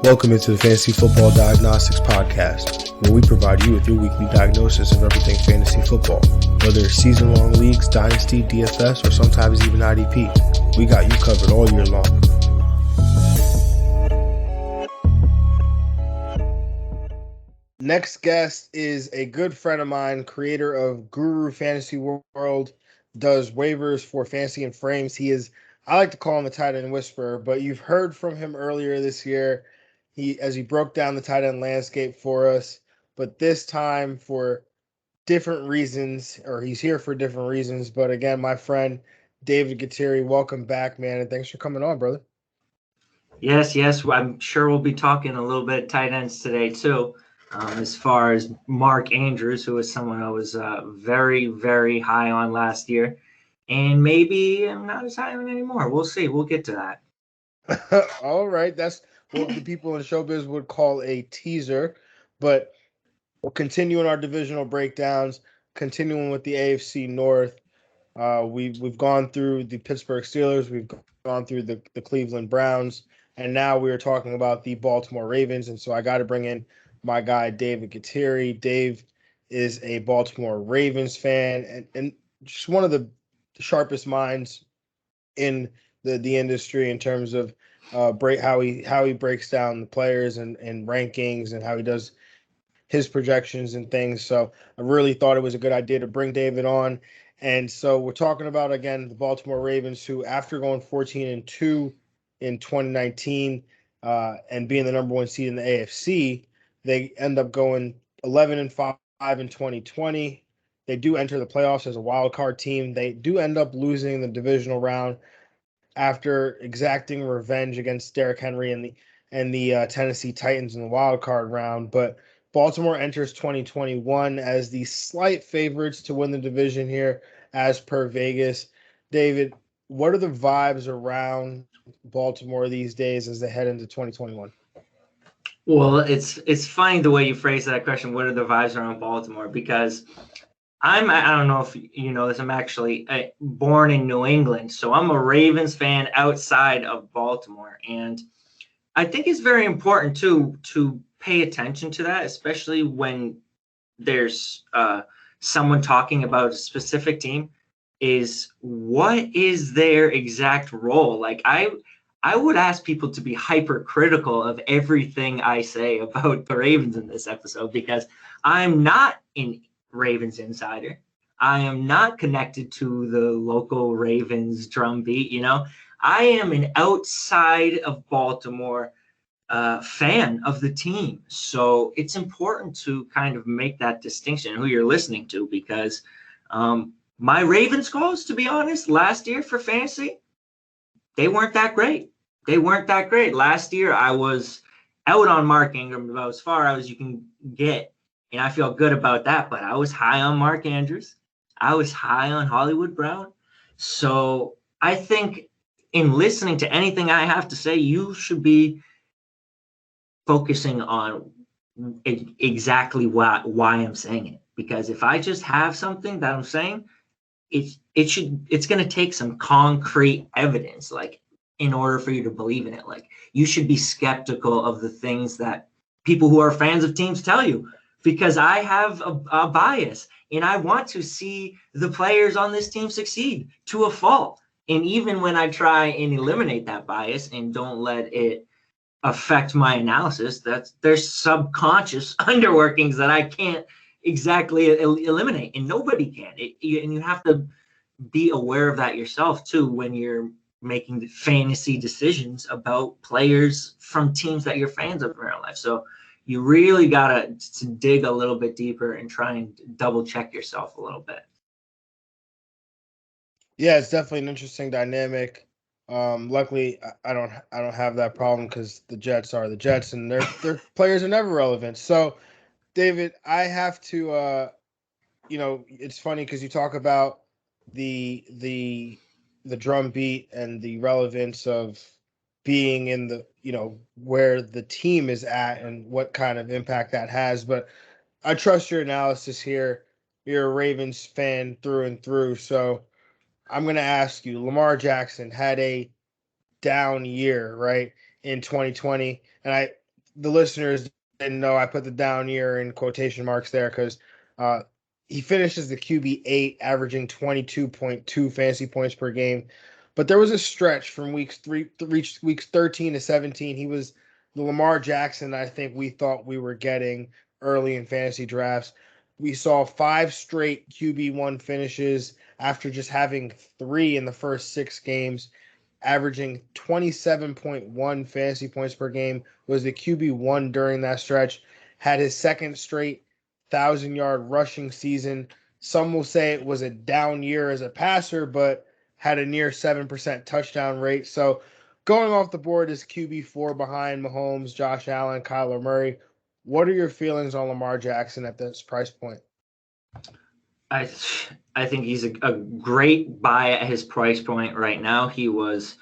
Welcome into the Fantasy Football Diagnostics Podcast, where we provide you with your weekly diagnosis of everything fantasy football. Whether it's season-long leagues, dynasty, DFS, or sometimes even IDP, we got you covered all year long. Next guest is a good friend of mine, creator of Guru Fantasy World, does waivers for Fantasy and Frames. I like to call him the tight end whisperer, but you've heard from him earlier this year. He broke down the tight end landscape for us, but this time for different reasons, or he's here for different reasons. But again, my friend David Gutteri, welcome back, man, and thanks for coming on, brother. Yes. I'm sure we'll be talking a little bit tight ends today too. As far as Mark Andrews, who was someone I was very, very high on last year, and maybe I'm not as high on anymore. We'll see. We'll get to that. All right, that's what the people in showbiz would call a teaser, but we'll continue in our divisional breakdowns, continuing with the AFC North. We've gone through the Pittsburgh Steelers, we've gone through the Cleveland Browns, and now we are talking about the Baltimore Ravens. And so I got to bring in my guy, David Gutteri. Dave is a Baltimore Ravens fan and just one of the sharpest minds in the industry in terms of how he breaks down the players and rankings and how he does his projections and things. So I really thought it was a good idea to bring David on. And so we're talking about, again, the Baltimore Ravens, who after going 14-2 in 2019 and being the number one seed in the AFC, they end up going 11-5 in 2020. They do enter the playoffs as a wild card team. They do end up losing the divisional round after exacting revenge against Derrick Henry and the Tennessee Titans in the wild card round. But Baltimore enters 2021 as the slight favorites to win the division here, as per Vegas. David, what are the vibes around Baltimore these days as they head into 2021? Well, it's funny the way you phrase that question. What are the vibes around Baltimore? Because I don't know if you know this, I'm actually born in New England, so I'm a Ravens fan outside of Baltimore, and I think it's very important to pay attention to that, especially when there's someone talking about a specific team, is what is their exact role? Like I would ask people to be hypercritical of everything I say about the Ravens in this episode, because I'm not in Ravens insider. I am not connected to the local Ravens drumbeat. I am an outside of Baltimore fan of the team. So it's important to kind of make that distinction who you're listening to, because my Ravens calls, to be honest, last year for fantasy, they weren't that great. Last year, I was out on Mark Ingram about as far as you can get. And I feel good about that, but I was high on Mark Andrews. I was high on Hollywood Brown. So I think in listening to anything I have to say, you should be focusing on exactly why I'm saying it. Because if I just have something that I'm saying, it's going to take some concrete evidence, like, in order for you to believe in it. Like, you should be skeptical of the things that people who are fans of teams tell you, because I have a bias and I want to see the players on this team succeed to a fault. And even when I try and eliminate that bias and don't let it affect my analysis, there's subconscious underworkings that I can't exactly eliminate, and nobody can. And you have to be aware of that yourself too when you're making fantasy decisions about players from teams that you're fans of in real life. So you really got to dig a little bit deeper and try and double check yourself a little bit. Yeah, it's definitely an interesting dynamic. Luckily, I don't have that problem because the Jets are the Jets and their players are never relevant. So, David, I have to, it's funny because you talk about the drum beat and the relevance of being in the, where the team is at and what kind of impact that has. But I trust your analysis here. You're a Ravens fan through and through. So I'm going to ask you, Lamar Jackson had a down year, right, in 2020. And the listeners didn't know, I put the down year in quotation marks there because he finishes the QB8, averaging 22.2 fantasy points per game. But there was a stretch from weeks 13 to 17. He was the Lamar Jackson I think we thought we were getting early in fantasy drafts. We saw 5 straight QB1 finishes after just having 3 in the first 6 games, averaging 27.1 fantasy points per game, was the QB1 during that stretch, had his second straight 1,000-yard rushing season. Some will say it was a down year as a passer, but had a near 7% touchdown rate. So going off the board is QB4 behind Mahomes, Josh Allen, Kyler Murray. What are your feelings on Lamar Jackson at this price point? I think he's a great buy at his price point right now. He was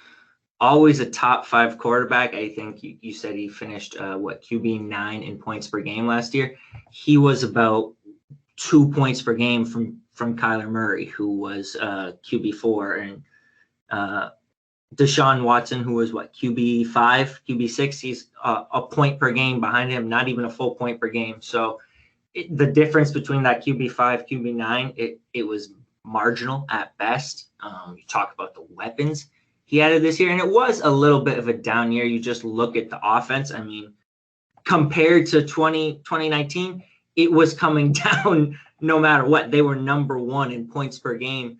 always a top 5 quarterback. I think you said he finished QB9 in points per game last year. He was about 2 points per game from Kyler Murray, who was QB4, and Deshaun Watson, who was QB5, QB6. He's a point per game behind him, not even a full point per game. So the difference between that QB5, QB9, it was marginal at best. You talk about the weapons he added this year, and it was a little bit of a down year. You just look at the offense. I mean, compared to 2019, it was coming down no matter what. They were number 1 in points per game,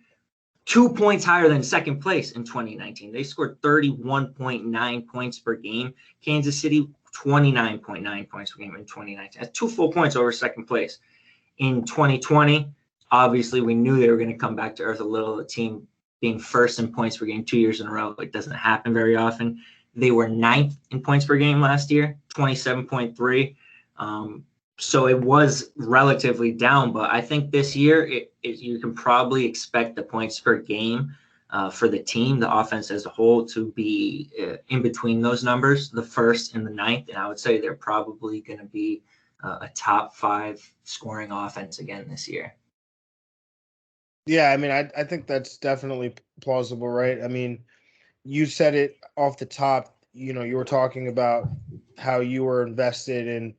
2 points higher than second place in 2019. They scored 31.9 points per game. Kansas City, 29.9 points per game in 2019. That's 2 full points over second place. In 2020, obviously, we knew they were going to come back to earth a little. The team being first in points per game 2 years in a row, it doesn't happen very often. They were 9th in points per game last year, 27.3. So it was relatively down, but I think this year you can probably expect the points per game for the team, the offense as a whole, to be in between those numbers, the 1st and the 9th. And I would say they're probably going to be a top 5 scoring offense again this year. Yeah, I mean, I think that's definitely plausible, right? I mean, you said it off the top. You were talking about how you were invested in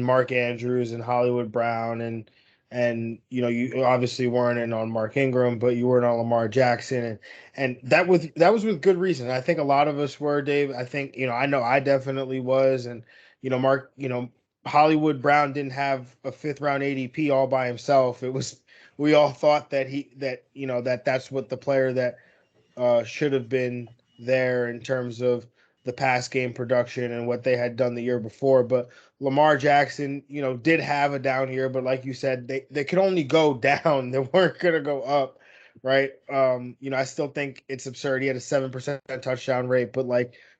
Mark Andrews and Hollywood Brown, and you obviously weren't in on Mark Ingram, but you weren't on Lamar Jackson, and that was with good reason. I think a lot of us were, Dave. I think I know I definitely was, and Mark, Hollywood Brown didn't have a 5th round ADP all by himself. It was, we all thought that's what the player that should have been there in terms of the pass game production and what they had done the year before. But Lamar Jackson, did have a down year, but like you said, they could only go down. They weren't going to go up, right? I still think it's absurd. He had a 7% touchdown rate, but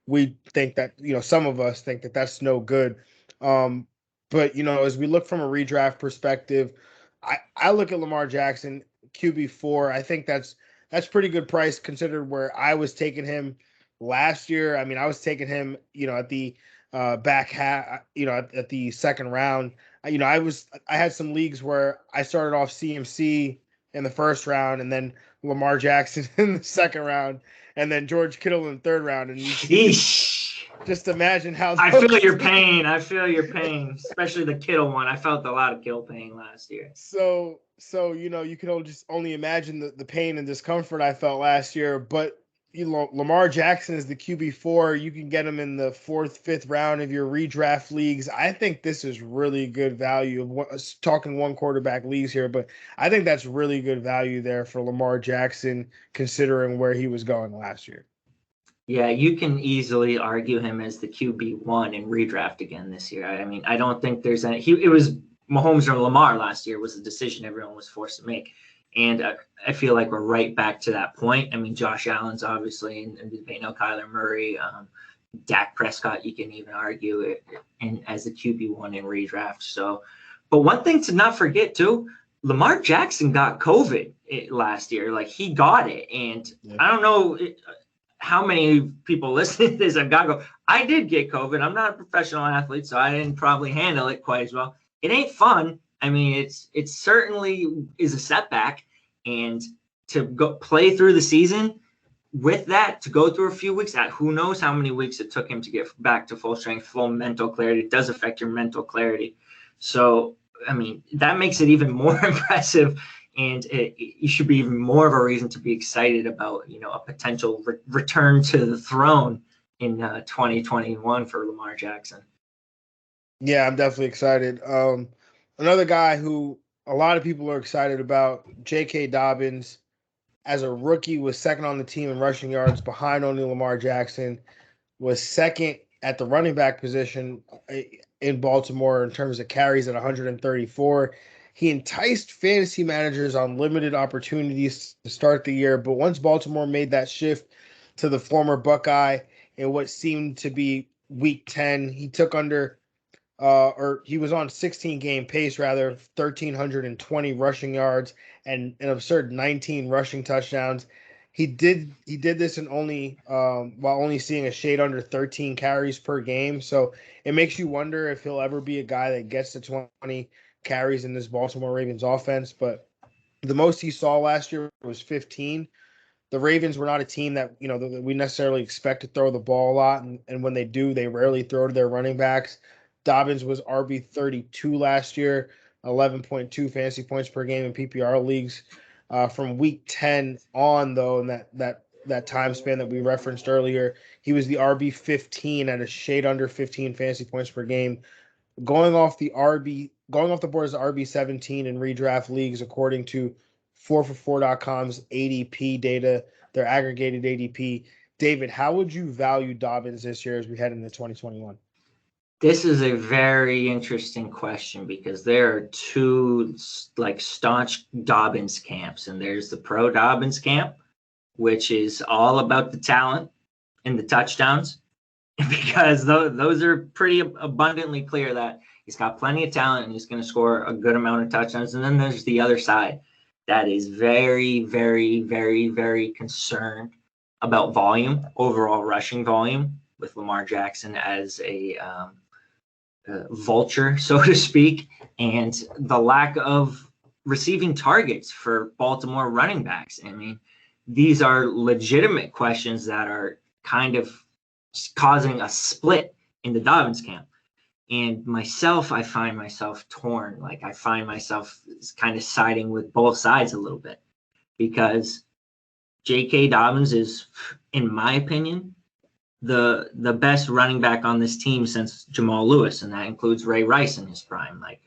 we think that, some of us think that that's no good. But as we look from a redraft perspective, I look at Lamar Jackson, QB4. I think that's pretty good price considered where I was taking him last year. I mean, I was taking him, at the back half, at the second round. I had some leagues where I started off CMC in the first round and then Lamar Jackson in the second round and then George Kittle in the third round. And just imagine how I feel your pain. Especially the Kittle one. I felt a lot of Kittle pain last year. So you can only imagine the pain and discomfort I felt last year. But Lamar Jackson is the QB4. You can get him in the 4th, 5th round of your redraft leagues. I think this is really good value. Talking 1 quarterback leagues here, but I think that's really good value there for Lamar Jackson considering where he was going last year. Yeah, you can easily argue him as the QB1 in redraft again this year. I mean, I don't think there's any. It was Mahomes or Lamar last year was the decision everyone was forced to make. And I feel like we're right back to that point. I mean, Josh Allen's obviously, and Kyler Murray, Dak Prescott, you can even argue it as the QB1 in redraft. So, but one thing to not forget too, Lamar Jackson got COVID last year. He got it. And yeah. I don't know how many people listening to this have got to go. I did get COVID. I'm not a professional athlete, so I didn't probably handle it quite as well. It ain't fun. I mean, it certainly is a setback, and to go play through the season with that, to go through a few weeks, who knows how many weeks it took him to get back to full strength, full mental clarity. It does affect your mental clarity. So, I mean, that makes it even more impressive, and it should be even more of a reason to be excited about, a potential return to the throne in 2021 for Lamar Jackson. Yeah, I'm definitely excited. Another guy who a lot of people are excited about, J.K. Dobbins, as a rookie, was second on the team in rushing yards behind only Lamar Jackson, was second at the running back position in Baltimore in terms of carries at 134. He enticed fantasy managers on limited opportunities to start the year, but once Baltimore made that shift to the former Buckeye in what seemed to be week 10, he took under or he was on 16 game pace rather, 1,320 rushing yards and an absurd 19 rushing touchdowns. He did this in only while only seeing a shade under 13 carries per game. So it makes you wonder if he'll ever be a guy that gets to 20 carries in this Baltimore Ravens offense. But the most he saw last year was 15. The Ravens were not a team that that we necessarily expect to throw the ball a lot, and when they do, they rarely throw to their running backs. Dobbins was RB 32 last year, 11.2 fantasy points per game in PPR leagues. From week 10 on, though, in that time span that we referenced earlier, he was the RB 15 at a shade under 15 fantasy points per game, going off the board as RB 17 in redraft leagues, according to 4for4.com's ADP data, their aggregated ADP. David, how would you value Dobbins this year as we head into 2021? This is a very interesting question because there are two staunch Dobbins camps, and there's the pro Dobbins camp, which is all about the talent and the touchdowns, because those are pretty abundantly clear that he's got plenty of talent and he's going to score a good amount of touchdowns. And then there's the other side that is very, very, very, very concerned about volume, overall rushing volume, with Lamar Jackson as a vulture, so to speak, and the lack of receiving targets for Baltimore running backs. I mean, these are legitimate questions that are kind of causing a split in the Dobbins camp. And myself, I find myself torn. Like, I find myself kind of siding with both sides a little bit, because J.K. Dobbins is, in my opinion, the best running back on this team since Jamal Lewis, and that includes Ray Rice in his prime. Like,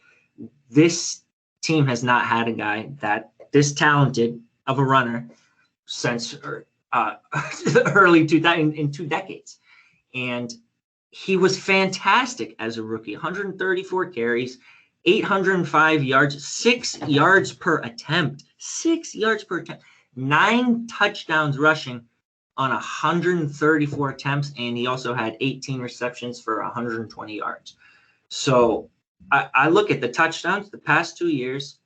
this team has not had a guy that this talented of a runner since early 2000, in 2 decades. And he was fantastic as a rookie. 134 carries, 805 yards, 6 yards per attempt, 6 yards per attempt, 9 touchdowns rushing on 134 attempts, and he also had 18 receptions for 120 yards. So I look at the touchdowns the past 2 years.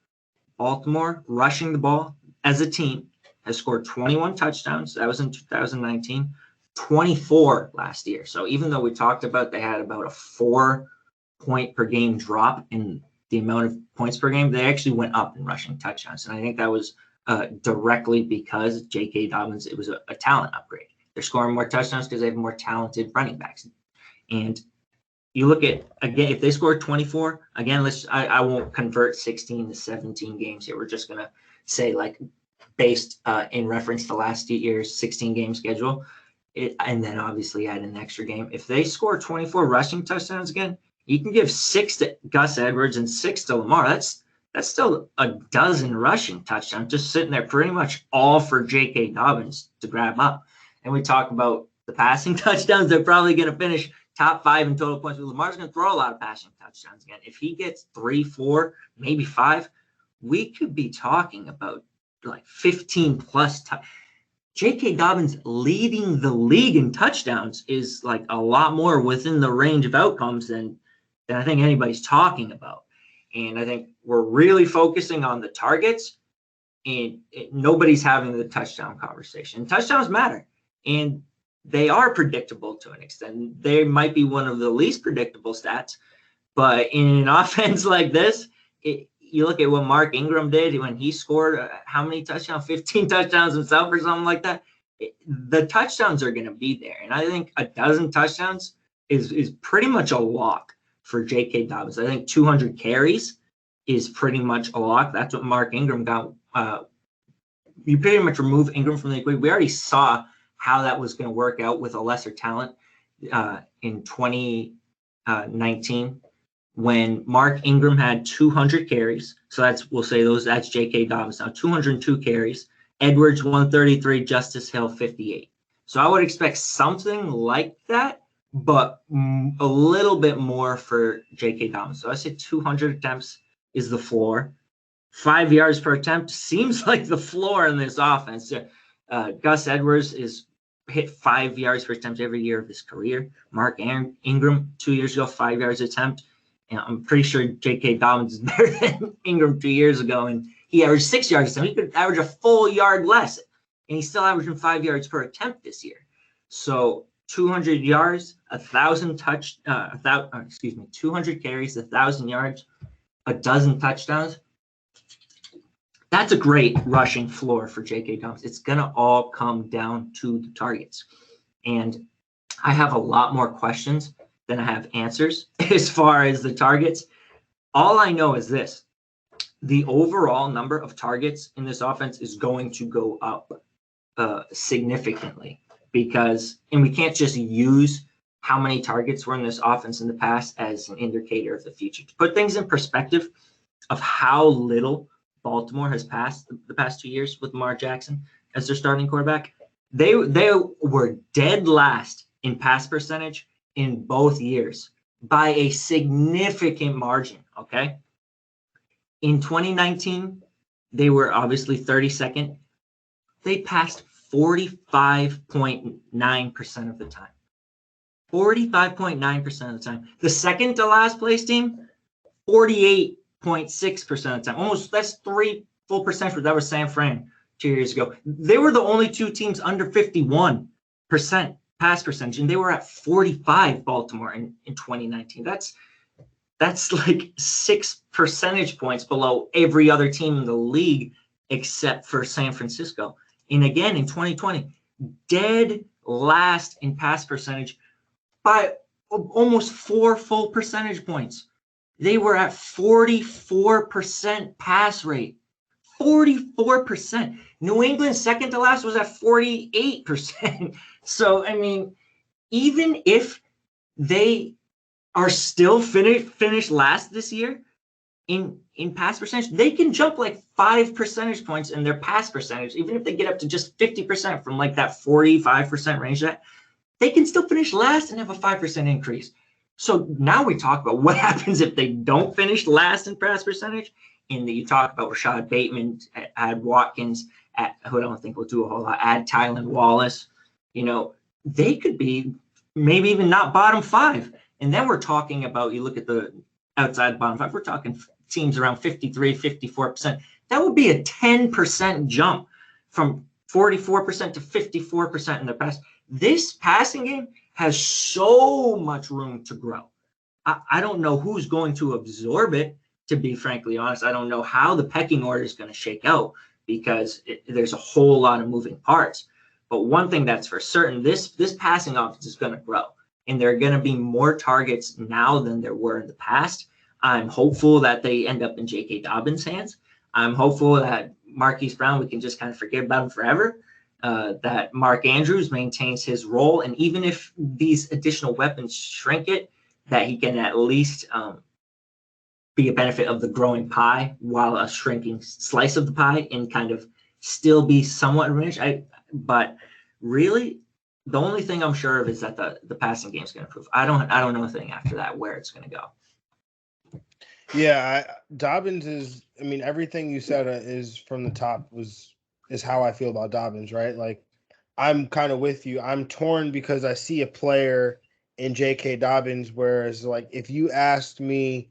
Baltimore rushing the ball as a team has scored 21 touchdowns. That was in 2019, 24 last year. So even though we talked about they had about a 4-point per game drop in the amount of points per game, they actually went up in rushing touchdowns. And I think that was directly because J.K. Dobbins, it was a talent upgrade. They're scoring more touchdowns because they have more talented running backs. And you look at, again, if they score 24, again, I won't convert 16 to 17 games here. We're just going to say, like, based in reference to last year's 16-game schedule, and then obviously add an extra game. If they score 24 rushing touchdowns again, you can give 6 to Gus Edwards and 6 to Lamar. That's still a dozen rushing touchdowns just sitting there, pretty much all for J.K. Dobbins to grab up. And we talk about the passing touchdowns. They're probably going to finish top 5 in total points. But Lamar's going to throw a lot of passing touchdowns again. If he gets 3, 4, maybe 5, we could be talking about like 15 plus. J.K. Dobbins leading the league in touchdowns is like a lot more within the range of outcomes than I think anybody's talking about. And I think we're really focusing on the targets, and nobody's having the touchdown conversation. Touchdowns matter, and they are predictable to an extent. They might be one of the least predictable stats, but in an offense like this, you look at what Mark Ingram did when he scored how many touchdowns, 15 touchdowns himself or something like that. the touchdowns are going to be there. And I think a dozen touchdowns is pretty much a lock for J.K. Dobbins. I think 200 carries is pretty much a lock. That's what Mark Ingram got. You pretty much remove Ingram from the equation. We already saw how that was going to work out with a lesser talent in 2019 when Mark Ingram had 200 carries. So that's J.K. Dobbins now, 202 carries. Edwards 133, Justice Hill 58. So I would expect something like that, but a little bit more for J.K. Dobbins. So I say 200 attempts is the floor. 5 yards per attempt seems like the floor in this offense. Gus Edwards is hit 5 yards per attempt every year of his career. Mark Ingram 2 years ago, 5 yards attempt. And I'm pretty sure J.K. Dobbins is better than Ingram 2 years ago, and he averaged 6 yards attempt. He could average a full yard less, and he's still averaging 5 yards per attempt this year. So 200 yards, 200 carries, 1,000 yards, a dozen touchdowns. That's a great rushing floor for J.K. Dobbins. It's going to all come down to the targets. And I have a lot more questions than I have answers as far as the targets. All I know is this. The overall number of targets in this offense is going to go up significantly and we can't just use how many targets were in this offense in the past as an indicator of the future. To put things in perspective of how little Baltimore has passed the past 2 years with Lamar Jackson as their starting quarterback, they were dead last in pass percentage in both years by a significant margin, okay? In 2019, they were obviously 32nd. They passed 45.9% of the time. 45.9% of the time. The second to last place team, 48.6% of the time. Almost, that's 3 full percentage. That was San Fran 2 years ago. They were the only two teams under 51% pass percentage, and they were at 45, Baltimore, in 2019. That's like 6 percentage points below every other team in the league except for San Francisco. And again, in 2020, dead last in pass percentage by almost 4 full percentage points. They were at 44% pass rate. 44%. New England, second to last, was at 48%. So, I mean, even if they are still finished last this year in pass percentage, they can jump like 5 percentage points in their pass percentage. Even if they get up to just 50% from like that 45% range, that they can still finish last and have a 5% increase. So now we talk about what happens if they don't finish last in pass percentage. And you talk about Rashad Bateman, add Watkins, who I don't think will do a whole lot, add Tylan Wallace. You know, they could be maybe even not bottom 5. And then we're talking about, you look at the outside bottom 5, we're talking teams around 53, 54%. That would be a 10% jump from 44% to 54% in the past. This passing game has so much room to grow. I don't know who's going to absorb it, to be frankly honest. I don't know how the pecking order is going to shake out because there's a whole lot of moving parts. But one thing that's for certain, this passing offense is going to grow. And there are going to be more targets now than there were in the past. I'm hopeful that they end up in J.K. Dobbins' hands. I'm hopeful that Marquise Brown, we can just kind of forget about him forever. That Mark Andrews maintains his role. And even if these additional weapons shrink it, that he can at least be a benefit of the growing pie while a shrinking slice of the pie and kind of still be somewhat diminished. But really, the only thing I'm sure of is that the passing game is going to improve. I don't know anything after that where it's going to go. Yeah, Dobbins is. I mean, everything you said is from the top is how I feel about Dobbins, right? Like, I'm kind of with you. I'm torn because I see a player in J.K. Dobbins, whereas like if you asked me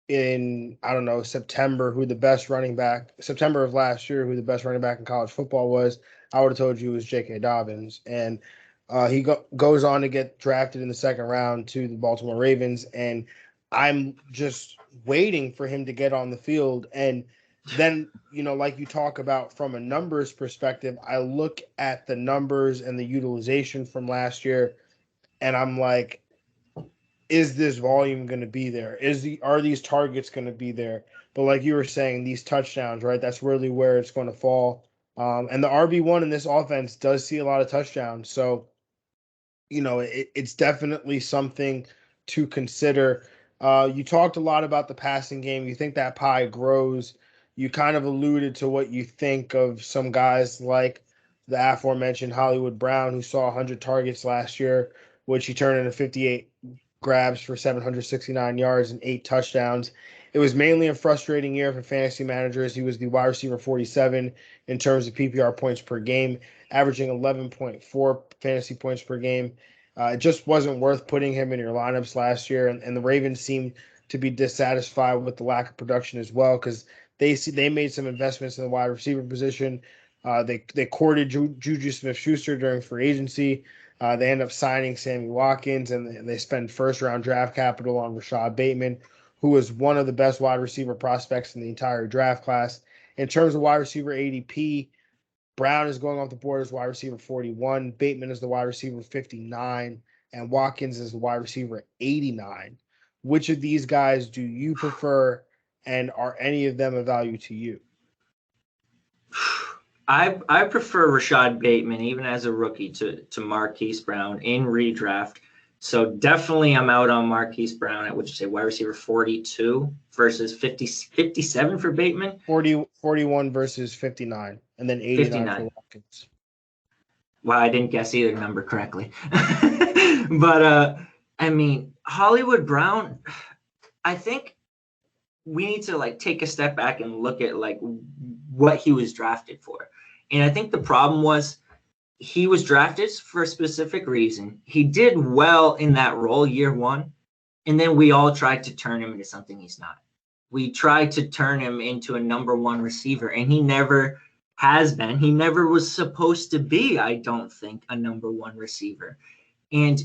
in, I don't know, September of last year, who the best running back in college football was, I would have told you it was J.K. Dobbins. And he goes on to get drafted in the second round to the Baltimore Ravens. And I'm just waiting for him to get on the field. And then, like you talk about from a numbers perspective, I look at the numbers and the utilization from last year, and I'm like, is this volume going to be there? Are these targets going to be there? But like you were saying, these touchdowns, right? That's really where it's going to fall. And the RB1 in this offense does see a lot of touchdowns. So, it's definitely something to consider. You talked a lot about the passing game. You think that pie grows. You kind of alluded to what you think of some guys like the aforementioned Hollywood Brown, who saw 100 targets last year, which he turned into 58 grabs for 769 yards and 8 touchdowns. It was mainly a frustrating year for fantasy managers. He was the wide receiver 47 in terms of PPR points per game, averaging 11.4 fantasy points per game. It just wasn't worth putting him in your lineups last year, and the Ravens seemed to be dissatisfied with the lack of production as well, because they made some investments in the wide receiver position. They courted Juju Smith-Schuster during free agency. They end up signing Sammy Watkins, and they spend first-round draft capital on Rashad Bateman, who was one of the best wide receiver prospects in the entire draft class. In terms of wide receiver ADP, Brown is going off the board as wide receiver 41. Bateman is the wide receiver 59. And Watkins is the wide receiver 89. Which of these guys do you prefer, and are any of them of value to you? I prefer Rashad Bateman, even as a rookie, to Marquise Brown in redraft. So definitely I'm out on Marquise Brown at, would you say, wide receiver 42 versus 57 for Bateman? 41 versus 59, and then 89 for Watkins. Well, I didn't guess either number correctly. But, I mean, Hollywood Brown, I think we need to, take a step back and look at, what he was drafted for. And I think the problem was he was drafted for a specific reason. He did well in that role year one, and then we all tried to turn him into something he's not. We tried to turn him into a number one receiver, and he never has been. He never was supposed to be, I don't think, a number one receiver. And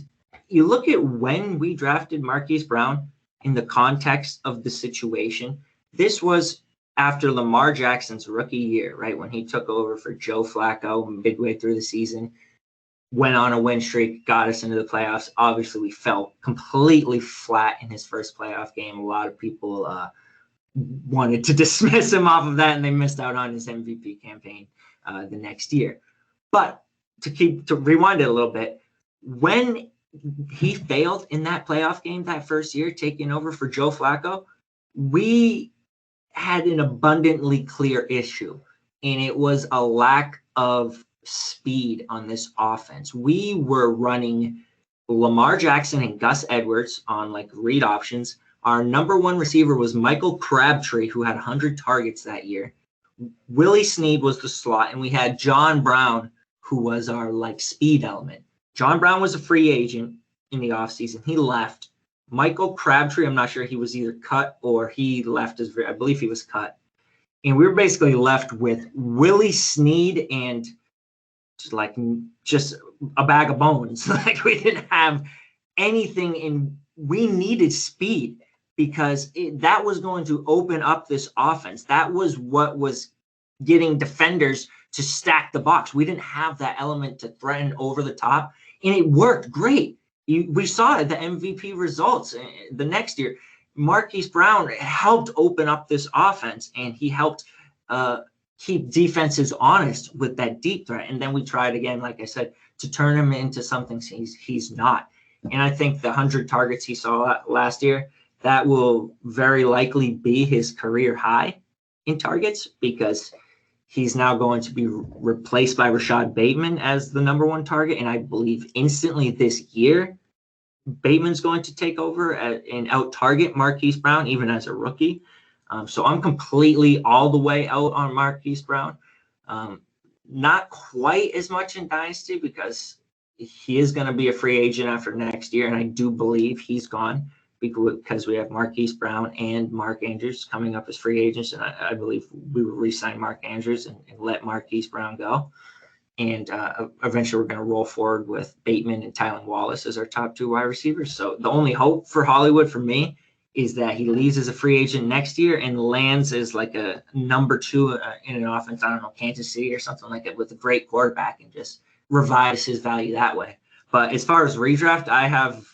you look at when we drafted Marquise Brown in the context of the situation, this was after Lamar Jackson's rookie year, right? When he took over for Joe Flacco midway through the season, went on a win streak, got us into the playoffs. Obviously, we fell completely flat in his first playoff game. A lot of people wanted to dismiss him off of that, and they missed out on his MVP campaign the next year. But to rewind it a little bit, when he failed in that playoff game that first year, taking over for Joe Flacco, we had an abundantly clear issue, and it was a lack of speed on this offense. We were running Lamar Jackson and Gus Edwards on read options. Our number one receiver was Michael Crabtree, who had 100 targets that year. Willie Snead was the slot, and we had John Brown, who was our speed element. John Brown was a free agent in the offseason. He left. Michael Crabtree, I'm not sure, he was either cut or he left I believe he was cut. And we were basically left with Willie Snead and just a bag of bones. We didn't have anything, and we needed speed because that was going to open up this offense. That was what was getting defenders to stack the box. We didn't have that element to threaten over the top, and it worked great. We saw it, the MVP results the next year. Marquise Brown helped open up this offense, and he helped keep defenses honest with that deep threat. And then we tried again, like I said, to turn him into something he's not. And I think the 100 targets he saw last year, that will very likely be his career high in targets, because he's now going to be replaced by Rashad Bateman as the number one target. And I believe instantly this year, Bateman's going to take over and out-target Marquise Brown, even as a rookie. So I'm completely all the way out on Marquise Brown. Not quite as much in Dynasty, because he is going to be a free agent after next year, and I do believe he's gone because we have Marquise Brown and Mark Andrews coming up as free agents, and I believe we will re-sign Mark Andrews and let Marquise Brown go. And eventually we're going to roll forward with Bateman and Tylan Wallace as our top two wide receivers. So the only hope for Hollywood for me is that he leaves as a free agent next year and lands as like a number 2 in an offense, I don't know, Kansas City or something like that, with a great quarterback, and just revives his value that way. But as far as redraft, I have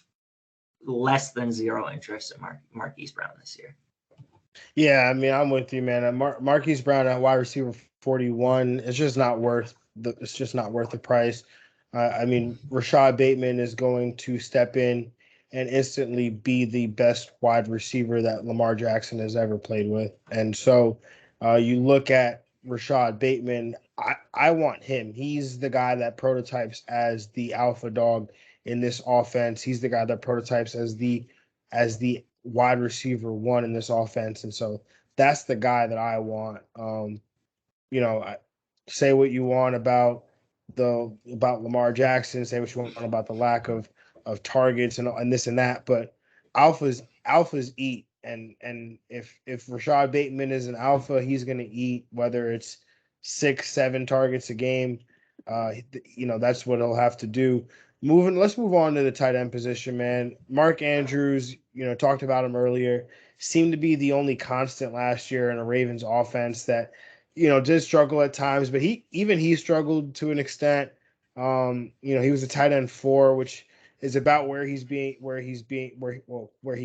less than 0 interest in Marquise Brown this year. Yeah, I mean, I'm with you, man. Marquise Brown at wide receiver 41. It's just not worth the price. I mean, Rashad Bateman is going to step in and instantly be the best wide receiver that Lamar Jackson has ever played with. And so you look at Rashad Bateman, I want him. He's the guy that prototypes as the alpha dog in this offense. He's the guy that prototypes as the wide receiver 1 in this offense. And so that's the guy that I want. Say what you want about Lamar Jackson, say what you want about the lack of targets and this and that, but alphas eat, and if Rashad Bateman is an alpha, he's going to eat, whether it's 6-7 targets a game. That's what he'll have to do. Let's move on to the tight end position, man. Mark Andrews, talked about him earlier, seemed to be the only constant last year in a Ravens offense that did struggle at times, but he struggled to an extent. He was a tight end 4, which is about where he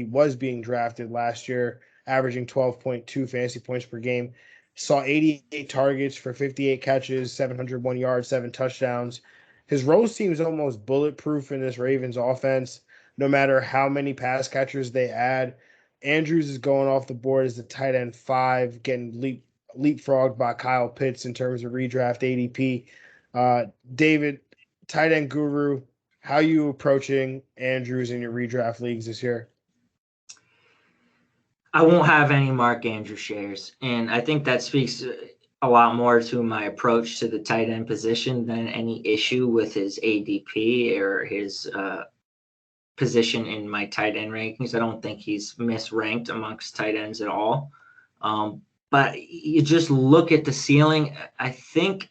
was being drafted last year, averaging 12.2 fantasy points per game. Saw 88 targets for 58 catches, 701 yards, 7 touchdowns. His Rose team is almost bulletproof in this Ravens offense, no matter how many pass catchers they add. Andrews is going off the board as the tight end 5, getting leapfrogged by Kyle Pitts in terms of redraft ADP. David, tight end guru, how are you approaching Andrews in your redraft leagues this year? I won't have any Mark Andrews shares, and I think that speaks a lot more to my approach to the tight end position than any issue with his ADP or his position in my tight end rankings. I don't think he's misranked amongst tight ends at all. But you just look at the ceiling. I think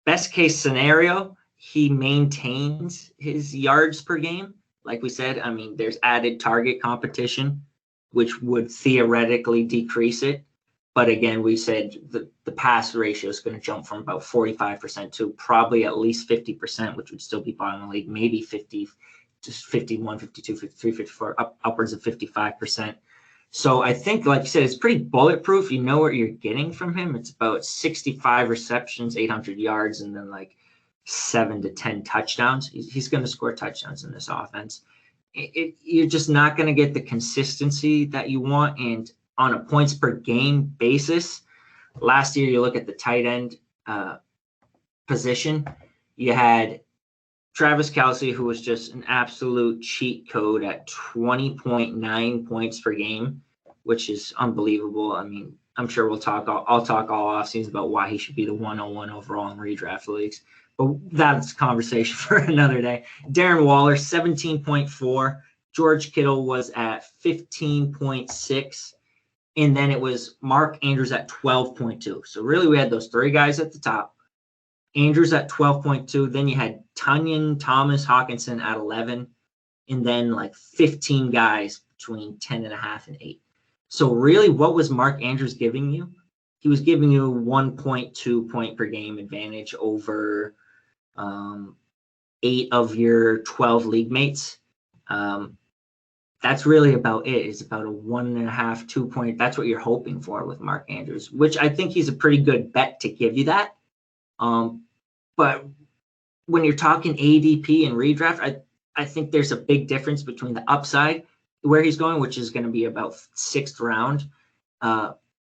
best case scenario, he maintains his yards per game. Like we said, I mean, there's added target competition, which would theoretically decrease it. But again, we said the pass ratio is going to jump from about 45% to probably at least 50%, which would still be bottom of the league, maybe 50, just 51, 52, 53, 54, upwards of 55%. So I think, like you said, it's pretty bulletproof. You know what you're getting from him. It's about 65 receptions, 800 yards, and then like 7 to 10 touchdowns. He's going to score touchdowns in this offense. You're just not going to get the consistency that you want. And on a points per game basis, last year, you look at the tight end position, you had Travis Kelce, who was just an absolute cheat code at 20.9 points per game, which is unbelievable. I mean, I'm sure I'll talk all offseason about why he should be the 101 overall in redraft leagues. But that's a conversation for another day. Darren Waller, 17.4. George Kittle was at 15.6. And then it was Mark Andrews at 12.2. So really we had those 3 guys at the top. Andrews at 12.2. Then you had Tunyon, Thomas, Hawkinson at 11. And then like 15 guys between 10.5 and 8. So really, what was Mark Andrews giving you? He was giving you 1.2 point per game advantage over 8 of your 12 league mates. That's really about it. It's about a 1.5, 2 point. That's what you're hoping for with Mark Andrews, which I think he's a pretty good bet to give you that. But when you're talking ADP and redraft, I think there's a big difference between the upside where he's going, which is going to be about 6th round,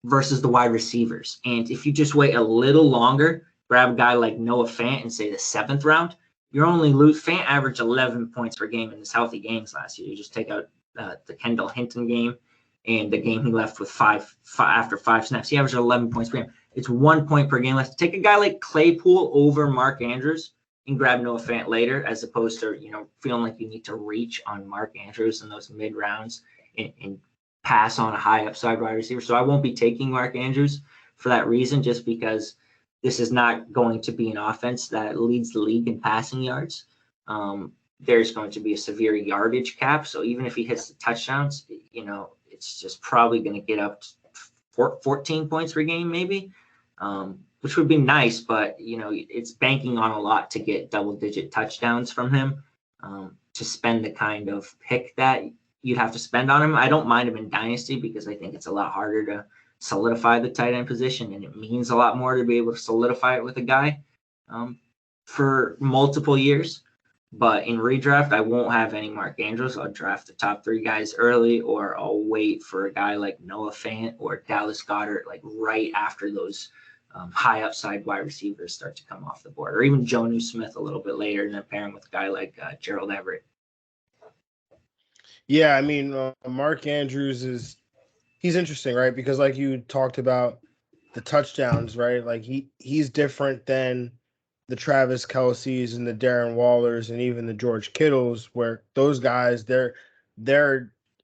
versus the wide receivers. And if you just wait a little longer, grab a guy like Noah Fant and say the 7th round, you're only Fant averaged 11 points per game in his healthy games last year. You just take out the Kendall Hinton game and the game he left with after 5 snaps. He averaged 11 points per game. It's 1 point per game left. Take a guy like Claypool over Mark Andrews and grab Noah Fant later, as opposed to, feeling like you need to reach on Mark Andrews in those mid rounds and pass on a high upside wide receiver. So I won't be taking Mark Andrews for that reason, just because this is not going to be an offense that leads the league in passing yards. There's going to be a severe yardage cap. So even if he hits the touchdowns, it's just probably going to get up to 14 points per game, maybe, which would be nice. But, it's banking on a lot to get double-digit touchdowns from him to spend the kind of pick that you'd have to spend on him. I don't mind him in Dynasty because I think it's a lot harder to solidify the tight end position, and it means a lot more to be able to solidify it with a guy for multiple years. But in redraft, I won't have any Mark Andrews. I'll draft the top 3 guys early, or I'll wait for a guy like Noah Fant or Dallas Goedert, like right after those high upside wide receivers start to come off the board, or even Jonnu Smith a little bit later, and then pairing with a guy like Gerald Everett. Yeah, I mean, Mark Andrews he's interesting, right? Because like you talked about the touchdowns, right? Like he's different than the Travis Kelce's and the Darren Wallers and even the George Kittles, where those guys they're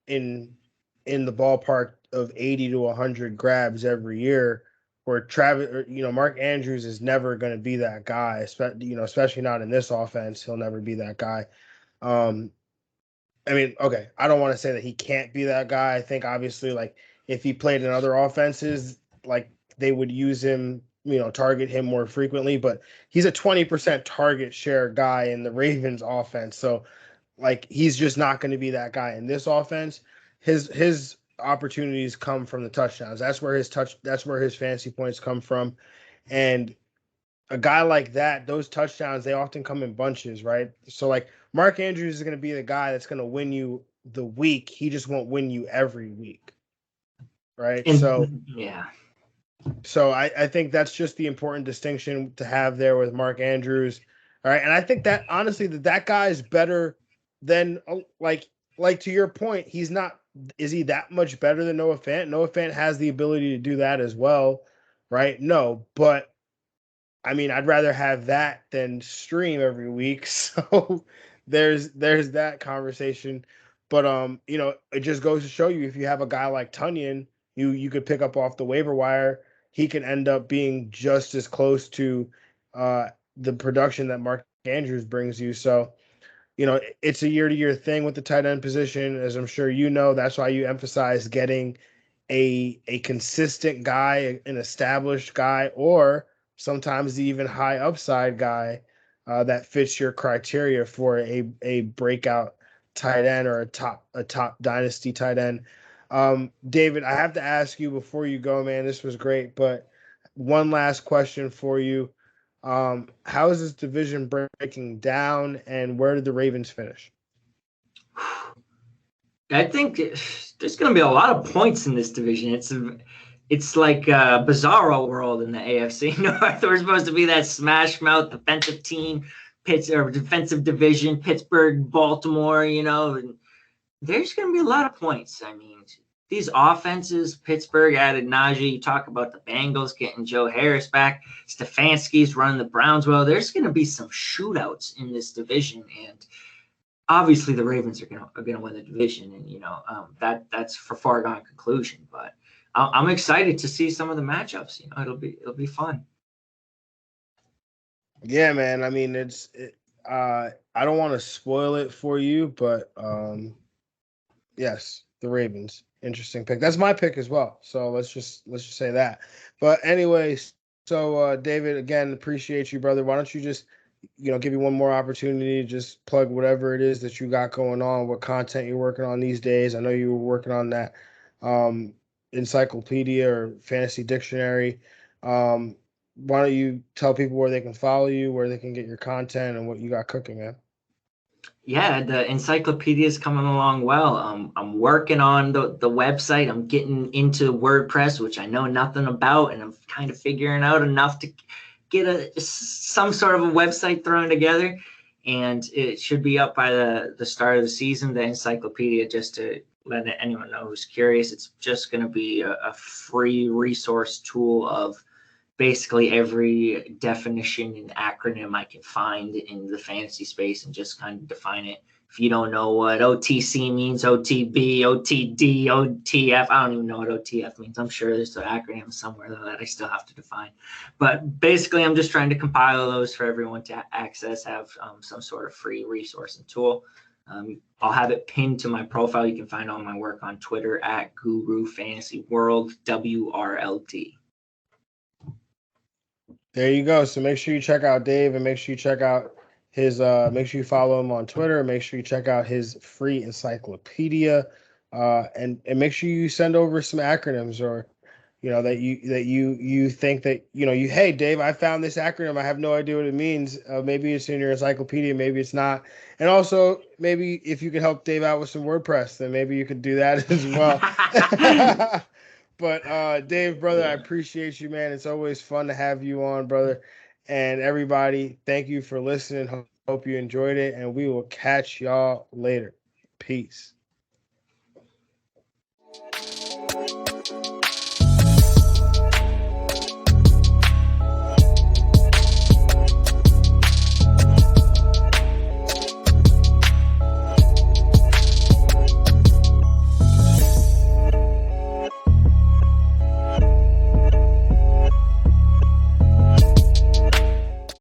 in the ballpark of 80 to 100 grabs every year. Where Travis, Mark Andrews is never going to be that guy, especially not in this offense. He'll never be that guy. I mean, okay, I don't want to say that he can't be that guy. I think obviously, like if he played in other offenses, like they would use him, target him more frequently. But he's a 20% target share guy in the Ravens offense, so like he's just not going to be that guy in this offense. His opportunities come from the touchdowns. That's where his fantasy points come from, and a guy like that, those touchdowns, they often come in bunches, right? So like Mark Andrews is going to be the guy that's going to win you the week. He just won't win you every week, right? Yeah. So I think that's just the important distinction to have there with Mark Andrews. All right, and I think that honestly that guy is better than like to your point. He's not. Is he that much better than Noah Fant? Noah Fant has the ability to do that as well, right? No, but I mean, I'd rather have that than stream every week. So there's that conversation. But it just goes to show you if you have a guy like Tunyon, you could pick up off the waiver wire, he can end up being just as close to the production that Mark Andrews brings you. So, it's a year-to-year thing with the tight end position, as I'm sure you know. That's why you emphasize getting a consistent guy, an established guy, or sometimes the even high upside guy that fits your criteria for a breakout tight end or a top dynasty tight end. David, I have to ask you before you go, man. This was great, but one last question for you. How is this division breaking down, and where did the Ravens finish? I think there's going to be a lot of points in this division. It's like a bizarro world in the AFC North. We're supposed to be that smash mouth defensive team, defensive division, Pittsburgh, Baltimore. And there's going to be a lot of points. I mean, these offenses, Pittsburgh added Najee. You talk about the Bengals getting Joe Harris back. Stefanski's running the Browns well. There's going to be some shootouts in this division, and obviously the Ravens are going to win the division, and that's for foregone conclusion. But I'm excited to see some of the matchups. It'll be fun. Yeah, man. I mean, I don't want to spoil it for you, but yes, the Ravens. Interesting pick. That's my pick as well. So let's just say that. But anyways, so David, again, appreciate you, brother. Why don't you just give you one more opportunity to just plug whatever it is that you got going on, what content you're working on these days. I know you were working on that encyclopedia or fantasy dictionary. Why don't you tell people where they can follow you, where they can get your content, and what you got cooking, man? Yeah, the encyclopedia is coming along well. I'm working on the website. I'm getting into WordPress, which I know nothing about, and I'm kind of figuring out enough to get some sort of a website thrown together. And it should be up by the start of the season, the encyclopedia, just to let anyone know who's curious. It's just going to be a free resource tool of basically every definition and acronym I can find in the fantasy space, and just kind of define it. If you don't know what OTC means, OTB, OTD, OTF, I don't even know what OTF means. I'm sure there's an acronym somewhere that I still have to define. But basically, I'm just trying to compile those for everyone to access, have some sort of free resource and tool. I'll have it pinned to my profile. You can find all my work on Twitter at Guru Fantasy World, WRLD. There you go. So make sure you check out Dave, and make sure you check out his make sure you follow him on Twitter. Make sure you check out his free encyclopedia. And make sure you send over some acronyms, or that you think that you, hey Dave, I found this acronym, I have no idea what it means. Maybe it's in your encyclopedia, maybe it's not. And also, maybe if you could help Dave out with some WordPress, then maybe you could do that as well. But Dave, brother, I appreciate you, man. It's always fun to have you on, brother. And everybody, thank you for listening. Hope you enjoyed it, and we will catch y'all later. Peace.